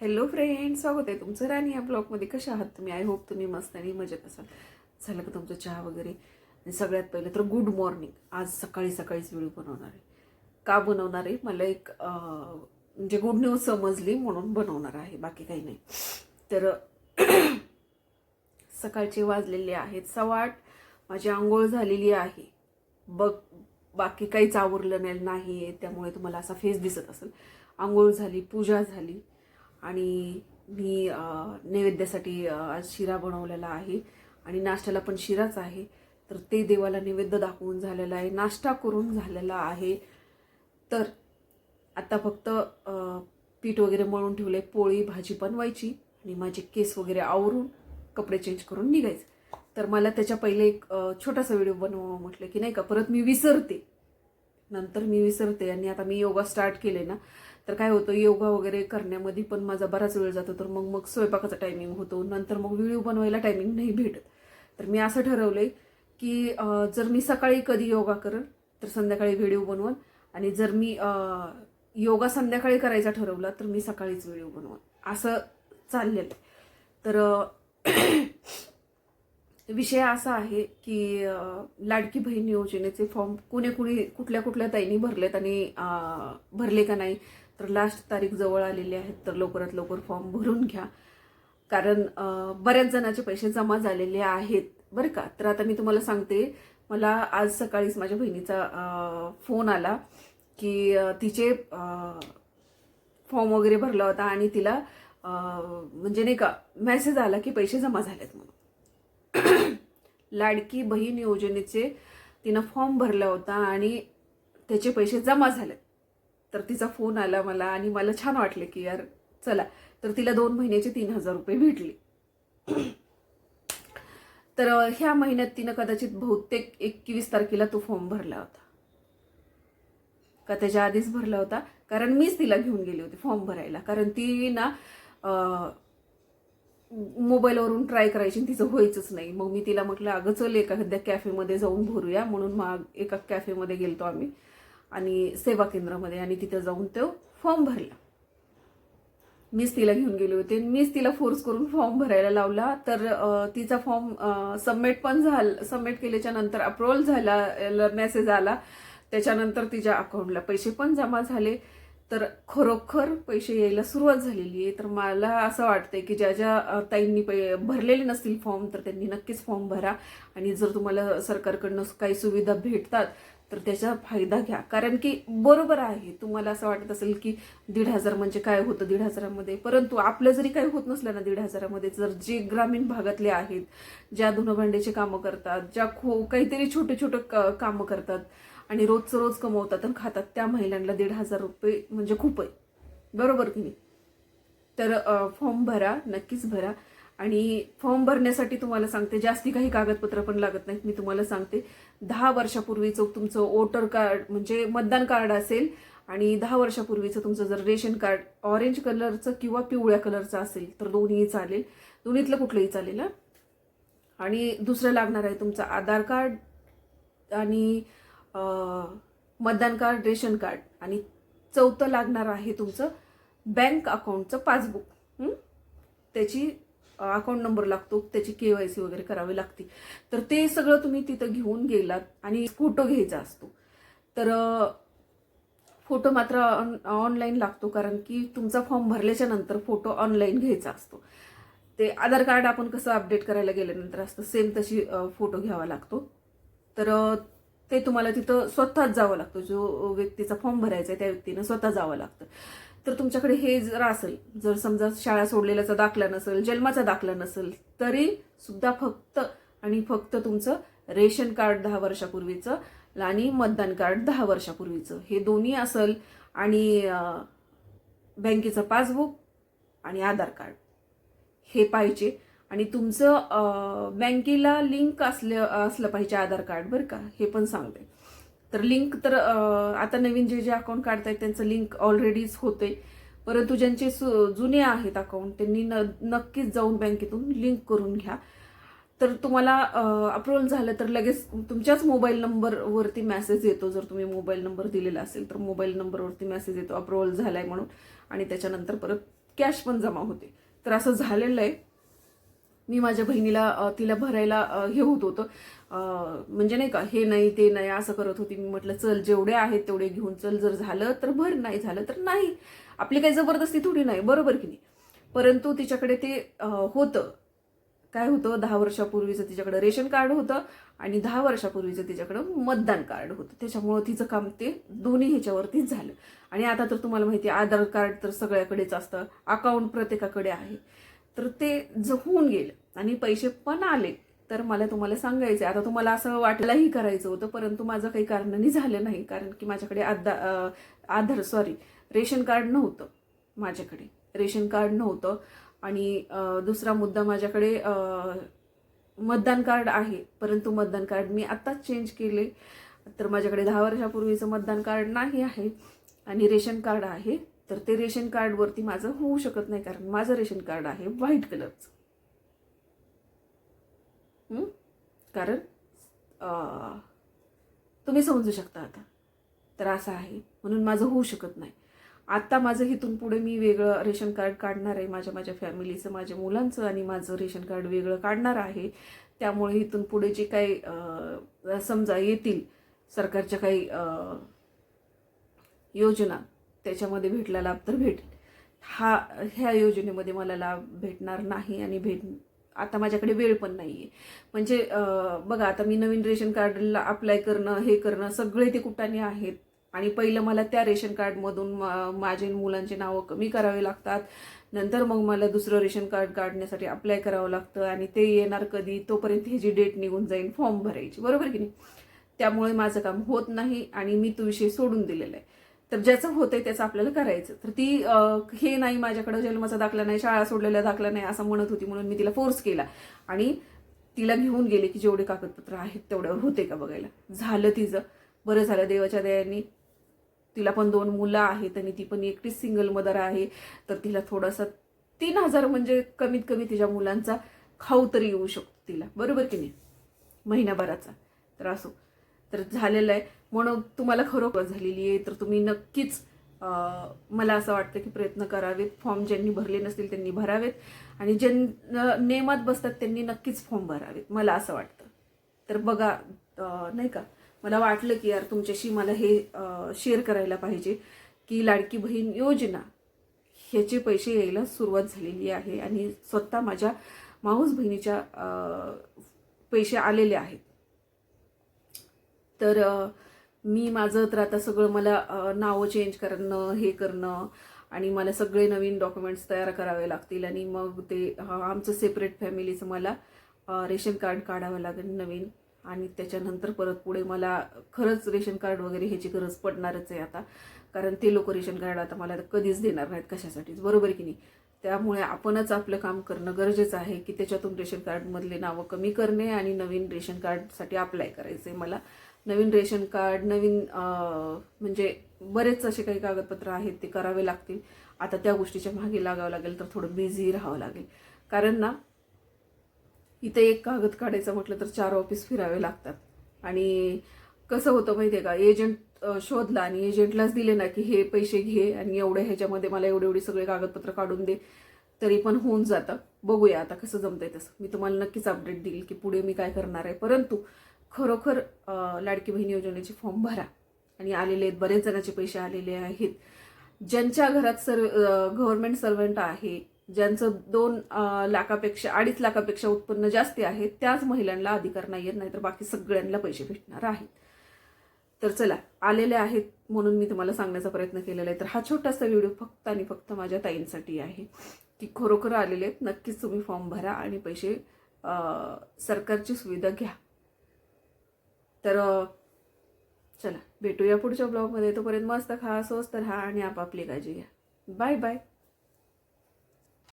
Hello friend, स्वागत आहे तुमचं राणी या ब्लॉगमध्ये. कशा आहात तुम्ही? आय होप तुम्ही मस्त आणि मजेत असाल. झालं का तुमचं चहा वगैरे? आणि सगळ्यात पहिलं तर गुड मॉर्निंग. आज सकाळीच व्हिडिओ बनवणार आहे. का बनवणार आहे? मला एक म्हणजे गुड न्यूज समजली म्हणून बनवणार आहे, बाकी काही नाही. तर सकाळचे वाजलेले आहेत 8:15. माझी आंघोळ झालेली आहे. बाकी काहीच आवरलं नाही, त्यामुळे तुम्हाला असा फेस दिसत असेल. आंघोळ झाली, पूजा झाली आणि मी नैवेद्यासाठी आज शिरा बनवलेला आहे आणि नाश्त्याला पण शिराच आहे. तर ते देवाला नैवेद्य दाखवून झालेला आहे, नाश्ता करून झालेला आहे. तर आता फक्त पीठ वगैरे मळून ठेवले, पोळी भाजी बनवायची आणि माझे केस वगैरे आवरून कपडे चेंज करून निघायचे. तर मला त्याच्या पहिले एक छोटासा व्हिडिओ बनवावा म्हटलं की नाही का, परत मी विसरते, आणि आता मी योगा स्टार्ट केले ना, तर काय होतं, योगा वगैरे करण्यामध्ये पण माझा बराच वेळ जातो. तर मग स्वयंपाकाचा टायमिंग होतो, नंतर मग व्हिडिओ बनवायला टायमिंग नाही भेटत. तर मी असं ठरवलंय की जर मी सकाळी कधी योगा करेल तर संध्याकाळी व्हिडिओ बनवून, आणि जर मी योगा संध्याकाळी करायचा ठरवला तर मी सकाळीच व्हिडिओ बनवून, असं चाललेलं आहे. तर विषय असा आहे की लाडकी बहीण योजनेचे फॉर्म कुठल्या ताईंनी भरलेत आणि भरले का नाही, तर लास्ट तारीख जवळ आलेली आहे. तर लवकरात लवकर फॉर्म भरून घ्या, कारण बऱ्याच जणांचे पैसे जमा झालेले आहेत बरं का. तर आता मी तुम्हाला सांगते, मला आज सकाळीच माझ्या बहिणीचा फोन आला की तिचे फॉर्म वगैरे भरला होता आणि तिला म्हणजे नाही का मेसेज आला की पैसे जमा झालेत म्हणून. लाडकी बहीण योजनेचे तिनं फॉर्म भरला होता आणि त्याचे पैसे जमा झाले. तर तिचा फोन आला मला आणि मला छान वाटले की यार चला. तर तिला 2 महिन्याचे 3,000 रुपये भेटले. तर ह्या महिन्यात तिनं कदाचित बहुतेक 21 तारखेला तो फॉर्म भरला होता का त्याच्या आधीच भरला होता, कारण मीच तिला घेऊन गेली होती फॉर्म भरायला. कारण ती ना मोबाईलवरून ट्राय करायची, तिचं व्हायचंच नाही. मग मी तिला म्हटलं, अगं चल एखाद्या कॅफेमध्ये जाऊन भरूया. म्हणून मग एका कॅफेमध्ये गेलतो आम्ही आणि सेवा केंद्रामध्ये, आणि तिथं जाऊन तो फॉर्म भरला. मीच तिला घेऊन गेले होते, मीच तिला फोर्स करून फॉर्म भरायला लावला. तर तिचा फॉर्म सबमिट केल्याच्या नंतर अप्रुव्हल झाला, मेसेज आला. त्याच्यानंतर तिच्या अकाउंटला पैसे पण जमा झाले. तर खरोखर पैसे यायला सुरुवात झालेली आहे. तर मला असं वाटतंय की ज्या ताईंनी भरलेले नसतील फॉर्म, तर त्यांनी नक्कीच फॉर्म भरा. आणि जर तुम्हाला सरकारकडनं काही सुविधा भेटतात तर त्याचा फायदा घ्या. कारण की बरोबर आहे, तुम्हाला असं वाटत असेल की 1,500 म्हणजे काय होतं 1,500मध्ये, परंतु आपलं जरी काही होत नसलं ना 1,500मध्ये, जर जे ग्रामीण भागातले आहेत, ज्या धुणभांड्याचे कामं करतात, ज्या काहीतरी छोटे कामं करतात आणि रोजचं रोज कमवतात आणि खातात, त्या महिलांना 1,500 रुपये म्हणजे खूप आहे, बरोबर की नाही. तर फॉर्म भरा, नक्कीच भरा. आणि फॉर्म भरण्यासाठी तुम्हाला सांगते, जास्ती काही कागदपत्र पण लागत नाहीत. मी तुम्हाला सांगते, 10 वर्षापूर्वीचं तुमचं वोटर कार्ड म्हणजे मतदान कार्ड असेल, आणि 10 वर्षापूर्वीचं तुमचं जर रेशन कार्ड ऑरेंज कलरचं किंवा पिवळ्या कलरचं असेल तर दोन्ही चालेल, दोन्हीतलं कुठलंही चालेल. आणि दुसरं लागणार आहे तुमचं आधार कार्ड आणि मतदान कार्ड, रेशन कार्ड, आणि चौथं लागणार आहे तुमचं बँक अकाउंटचं पासबुक. त्याची अकाउंट नंबर लागतो, त्याची KYC वगैरे करावी लागते. तर ते सगळं तुम्ही तिथं घेऊन गेलात आणि फोटो घ्यायचा असतो. तर फोटो मात्र ऑनलाईन लागतो, कारण की तुमचा फॉर्म भरल्याच्या नंतर फोटो ऑनलाईन घ्यायचा असतो. ते आधार कार्ड आपण कसं अपडेट करायला गेल्यानंतर असतं, सेम तशी फोटो घ्यावा लागतो. तर ते तुम्हाला तिथं स्वतःच जावं लागतं. जो व्यक्तीचा फॉर्म भरायचा आहे त्या व्यक्तीनं स्वतः जावं लागतं. तर तुमच्याकडे हे जर असेल, जर समजा शाळा सोडलेल्याचा दाखला नसेल, जन्माचा दाखला नसेल, तरी सुद्धा फक्त तुमचं रेशन कार्ड 10 वर्षापूर्वीचं आणि मतदान कार्ड 10 वर्षापूर्वीचं, हे दोन्ही असेल, आणि बँकेचं पासबुक आणि आधार कार्ड हे पाहिजे. आणि तुमचं बँकेला लिंक असलं पाहिजे आधार कार्ड, बरं का, हे पण सांगते. तर लिंक तर आता नवीन जे अकाउंट काढतायत त्यांचं लिंक ऑलरेडीच होते, परंतु ज्यांचे जुने आहेत अकाउंट त्यांनी नक्कीच जाऊन बँकेतून लिंक करून घ्या. तर तुम्हाला अप्रुव्हल झालं तर लगेच तुमच्याच मोबाईल नंबरवरती मेसेज येतो. जर तुम्ही मोबाईल नंबर दिलेला असेल तर मोबाईल नंबरवरती मेसेज येतो अप्रुव्हल झालाय म्हणून, आणि त्याच्यानंतर परत कॅश पण जमा होते. तर असं झालेलं आहे. मी माझ्या बहिणीला तिला भरायला हे होत होतं, म्हणजे नाही का, हे नाही ते नाही असं करत होती. मी म्हटलं चल जेवढे आहेत तेवढे घेऊन चल, जर झालं तर भर, नाही झालं तर नाही. आपली काही जबरदस्ती थोडी नाही, बरोबर की नाही. परंतु तिच्याकडे ते होतं, काय होतं, 10 वर्षापूर्वीचं तिच्याकडे रेशन कार्ड होतं आणि 10 वर्षापूर्वीचं तिच्याकडं मतदान कार्ड होतं. त्याच्यामुळं तिचं काम ते दोन्ही ह्याच्यावरतीच झालं. आणि आता तर तुम्हाला माहिती आहे, आधार कार्ड तर सगळ्याकडेच असतं, अकाउंट प्रत्येकाकडे आहे. तर ते होऊन गेलं आणि पैसे पण आले. तर मला तुम्हाला सांगायचं, आता तुम्हाला असं वाटलंही करायचं होतं, परंतु माझं काही कारणाने झालं नाही. कारण की माझ्याकडे रेशन कार्ड नव्हतं. माझ्याकडे रेशन कार्ड नव्हतं. आणि दुसरा मुद्दा, माझ्याकडे मतदान कार्ड आहे, परंतु मतदान कार्ड मी आत्ताच चेंज केले. तर माझ्याकडे 10 वर्षापूर्वीचं मतदान कार्ड नाही आहे आणि रेशन कार्ड आहे. तर ते रेशन कार्डवरती माझं होऊ शकत नाही, कारण माझं रेशन कार्ड आहे व्हाईट कलरचं. कारण तुम्ही समजू शकता आता. तर असं आहे, म्हणून माझं होऊ शकत नाही. आता माझं इथून पुढे मी वेगळं रेशन कार्ड काढणार आहे. माझ्या फॅमिलीचं, माझ्या मुलांचं आणि माझं रेशन कार्ड वेगळं काढणार आहे. त्यामुळे इथून पुढे जे काही समजा येतील सरकारच्या काही योजना, त्याच्यामध्ये भेटला लाभ तर भेटेल. ह्या योजनेमध्ये मला लाभ भेटणार नाही आणि आता माझ्याकडे वेळ पण नाही आहे. म्हणजे बघा, आता मी नवीन रेशन कार्डला अप्लाय करणं, हे करणं, सगळे ते कुटाने आहेत. आणि पहिलं मला त्या रेशन कार्डमधून माझे मुलांचे नावं कमी करावे लागतात. नंतर मग मला दुसरं रेशन कार्ड काढण्यासाठी अप्लाय करावं लागतं आणि ते येणार कधी, तोपर्यंत ह्याची डेट निघून जाईल फॉर्म भरायची, बरोबर की नाही. त्यामुळे माझं काम होत नाही आणि मी तो विषय सोडून दिलेला आहे. तर ज्याचं होतंय त्याचं आपल्याला करायचं. तर ती हे नाही, माझ्याकडे जन्माचा दाखला नाही, शाळा सोडलेला दाखला नाही असं म्हणत होती, म्हणून मी तिला फोर्स केला आणि तिला घेऊन गेले की जेवढे कागदपत्र आहेत तेवढ्यावर होते का बघायला. झालं तिचं, बरं झालं देवाच्या दयाने. तिला पण 2 मुलं आहेत आणि ती पण एकटीच सिंगल मदर आहे. तर तिला थोडासा 3,000 म्हणजे कमीत कमी तिच्या मुलांचा खाऊ तरी येऊ शकतो तिला, बरोबर की नाही, महिन्याभराचा. तर असो, तर झालेलं आहे. म्हणून तुम्हाला खरोखर झालेली आहे तर तुम्ही नक्कीच मला असं वाटतं की प्रयत्न करावेत. फॉर्म ज्यांनी भरले नसतील त्यांनी भरावेत आणि ज्यांना नियमात बसतात त्यांनी नक्कीच फॉर्म भरावेत, मला असं वाटतं. तर बघा, नाही का, मला वाटलं की यार तुमच्याशी मला हे शेअर करायला पाहिजे की लाडकी बहीण योजना ह्याचे पैसे यायला सुरुवात झालेली आहे आणि स्वतः माझ्या माऊस बहिणीच्या पैसे आलेले आहेत. तर मी माझं तर आता सगळं मला नावं चेंज करणं, हे करणं आणि मला सगळे नवीन डॉक्युमेंट्स तयार करावे लागतील आणि मग ते आमचं सेपरेट फॅमिलीचं मला रेशन कार्ड काढावं लागेल नवीन. आणि त्याच्यानंतर परत पुढे मला खरंच रेशन कार्ड वगैरे ह्याची गरज पडणारच आहे आता, कारण ते लोक रेशन कार्ड आता मला कधीच देणार नाहीत कशासाठीच, बरोबर की नाही. त्यामुळे आपणच आपलं काम करणं गरजेचं आहे की त्याच्यातून रेशन कार्डमधले नावं कमी करणे आणि नवीन रेशन कार्डसाठी अप्लाय करायचं आहे मला. नवीन रेशन कार्ड, नवीन म्हणजे बरेच असे काही कागदपत्र आहेत ते करावे लागतील. आता त्या गोष्टीच्या मागे लागावं लागेल, तर थोडं बिझी राहावं लागेल. कारण ना, इथे एक कागद काढायचं म्हटलं तर 4 ऑफिस फिरावे लागतात. आणि कसं होतं माहिती आहे का, एजंट शोधला आणि एजंटलाच दिले ना की हे पैसे घे आणि एवढ्या ह्याच्यामध्ये मला एवढे सगळे कागदपत्र काढून दे, तरी पण होऊन जातं. बघूया आता कसं जमतंय तसं. मी तुम्हाला नक्कीच अपडेट देईल की पुढे मी काय करणार आहे. परंतु खरोखर लाडकी बहीण योजनेचे फॉर्म भरा आणि आलेले आहेत, बरेच जणांचे पैसे आलेले आहेत. ज्यांच्या घरात गव्हर्नमेंट सर्वंट आहे, ज्यांचं 2 लाखापेक्षा 2.5 लाखापेक्षा उत्पन्न जास्ती आहे, त्याच महिलांना अधिकार नाही आहेत, नाहीतर बाकी सगळ्यांना पैसे भेटणार आहेत. तर चला, आलेले आहेत म्हणून मी तुम्हाला सांगण्याचा प्रयत्न केलेला आहे. तर हा छोटासा व्हिडिओ फक्त आणि फक्त माझ्या ताईंसाठी आहे की खरोखर आलेले आहेत, नक्कीच तुम्ही फॉर्म भरा आणि पैसे सरकारची सुविधा घ्या. तर चला, भेटूया पुढच्या ब्लॉगमध्ये. तोपर्यंत मस्त खा, स्वस्त राहा आणि आपापली काळजी घ्या. Bye bye.